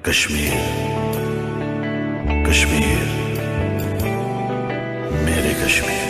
کشمیر کشمیر میرے کشمیر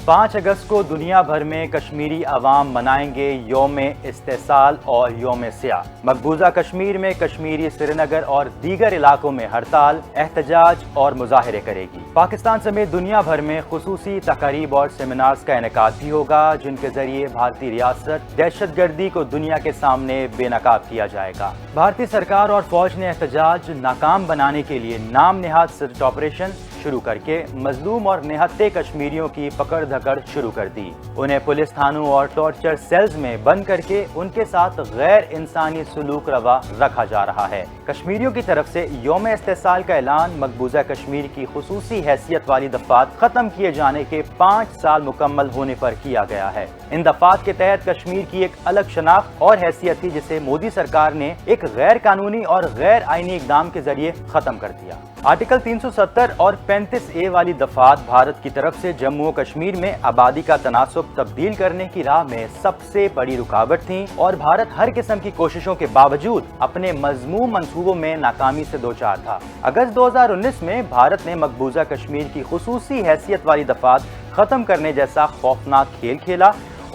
5 اگست کو دنیا بھر میں کشمیری عوام منائیں گے یوم استحصال اور یوم سیاہ۔ مقبوضہ کشمیر میں کشمیری سری نگر اور دیگر علاقوں میں ہڑتال، احتجاج اور مظاہرے کرے گی۔ پاکستان سمیت دنیا بھر میں خصوصی تقاریب اور سیمینارز کا انعقاد بھی ہوگا، جن کے ذریعے بھارتی ریاست دہشت گردی کو دنیا کے سامنے بے نقاب کیا جائے گا۔ بھارتی سرکار اور فوج نے احتجاج ناکام بنانے کے لیے نام نہاد سرچ آپریشن شروع کر کے مظلوم اور نہتے کشمیریوں کی پکڑ دھکڑ شروع کر دی۔ انہیں پولیس تھانوں اور ٹارچر سیلز میں بند کر کے ان کے ساتھ غیر انسانی سلوک روا رکھا جا رہا ہے۔ کشمیریوں کی طرف سے یوم استحصال کا اعلان مقبوضہ کشمیر کی خصوصی حیثیت والی دفعات ختم کیے جانے کے 5 سال مکمل ہونے پر کیا گیا ہے۔ ان دفعات کے تحت کشمیر کی ایک الگ شناخت اور حیثیت تھی، جسے مودی سرکار نے ایک غیر قانونی اور غیر آئینی اقدام کے ذریعے ختم کر دیا۔ آرٹیکل 370 اور 35A والی دفعات بھارت کی طرف سے جموں و کشمیر میں آبادی کا تناسب تبدیل کرنے کی راہ میں سب سے بڑی رکاوٹ تھیں، اور بھارت ہر قسم کی کوششوں کے باوجود اپنے مذموم منصوبوں میں ناکامی سے دوچار تھا۔ اگست 2019 میں بھارت نے مقبوضہ کشمیر کی خصوصی حیثیت والی دفعات ختم کرنے جیسا خوفناک کھیل کھیلا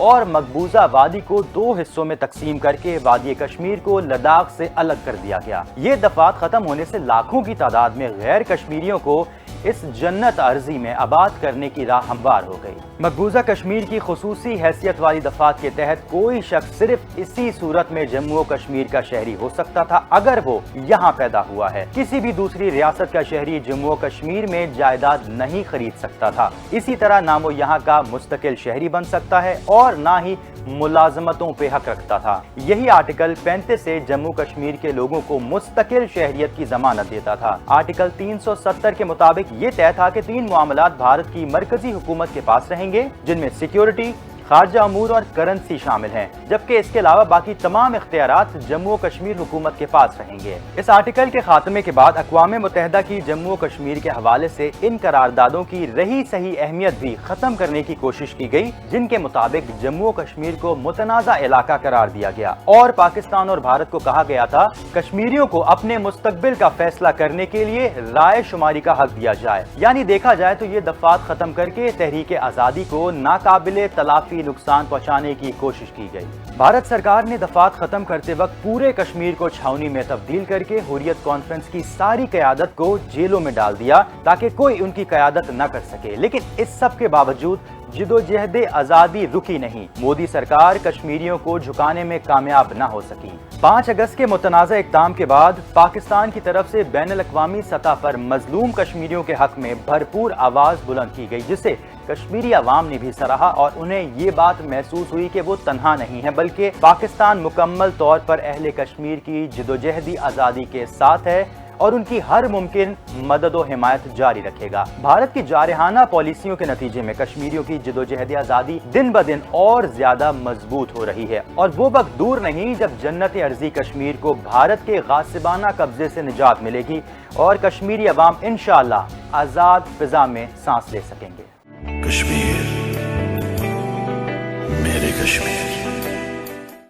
اور مقبوضہ وادی کو 2 حصوں میں تقسیم کر کے وادی کشمیر کو لداخ سے الگ کر دیا گیا۔ یہ دفعات ختم ہونے سے لاکھوں کی تعداد میں غیر کشمیریوں کو اس جنت ارضی میں آباد کرنے کی راہ ہموار ہو گئی۔ مقبوضہ کشمیر کی خصوصی حیثیت والی دفعات کے تحت کوئی شخص صرف اسی صورت میں جموں و کشمیر کا شہری ہو سکتا تھا اگر وہ یہاں پیدا ہوا ہے۔ کسی بھی دوسری ریاست کا شہری جموں و کشمیر میں جائیداد نہیں خرید سکتا تھا۔ اسی طرح نہ وہ یہاں کا مستقل شہری بن سکتا ہے اور نہ ہی ملازمتوں پہ حق رکھتا تھا۔ یہی آرٹیکل 35 سے جموں کشمیر کے لوگوں کو مستقل شہریت کی ضمانت دیتا تھا۔ آرٹیکل 370 کے مطابق یہ طے تھا کہ 3 معاملات بھارت کی مرکزی حکومت کے پاس رہیں گے، جن میں سیکیورٹی، خارجہ امور اور کرنسی شامل ہیں، جبکہ اس کے علاوہ باقی تمام اختیارات جموں و کشمیر حکومت کے پاس رہیں گے۔ اس آرٹیکل کے خاتمے کے بعد اقوام متحدہ کی جموں و کشمیر کے حوالے سے ان قراردادوں کی رہی صحیح اہمیت بھی ختم کرنے کی کوشش کی گئی، جن کے مطابق جموں و کشمیر کو متنازع علاقہ قرار دیا گیا اور پاکستان اور بھارت کو کہا گیا تھا کشمیریوں کو اپنے مستقبل کا فیصلہ کرنے کے لیے رائے شماری کا حق دیا جائے۔ یعنی دیکھا جائے تو یہ دفعات ختم کر کے تحریک آزادی کو ناقابل تلافی نقصان پہنچانے کی کوشش کی گئی۔ بھارت سرکار نے دفعات ختم کرتے وقت پورے کشمیر کو چھاؤنی میں تبدیل کر کے حریت کانفرنس کی ساری قیادت کو جیلوں میں ڈال دیا تاکہ کوئی ان کی قیادت نہ کر سکے، لیکن اس سب کے باوجود جدوجہد آزادی رکی نہیں۔ مودی سرکار کشمیریوں کو جھکانے میں کامیاب نہ ہو سکی۔ 5 اگست کے متنازع اقدام کے بعد پاکستان کی طرف سے بین الاقوامی سطح پر مظلوم کشمیریوں کے حق میں بھرپور آواز بلند کی گئی، جسے کشمیری عوام نے بھی سراہا اور انہیں یہ بات محسوس ہوئی کہ وہ تنہا نہیں ہے، بلکہ پاکستان مکمل طور پر اہل کشمیر کی جدوجہدی آزادی کے ساتھ ہے اور ان کی ہر ممکن مدد و حمایت جاری رکھے گا۔ بھارت کی جارحانہ پالیسیوں کے نتیجے میں کشمیریوں کی جدوجہد آزادی دن بدن اور زیادہ مضبوط ہو رہی ہے، اور وہ وقت دور نہیں جب جنت ارضی کشمیر کو بھارت کے غاصبانہ قبضے سے نجات ملے گی اور کشمیری عوام انشاءاللہ آزاد فضا میں سانس لے سکیں گے۔ کشمیر میرے کشمیر۔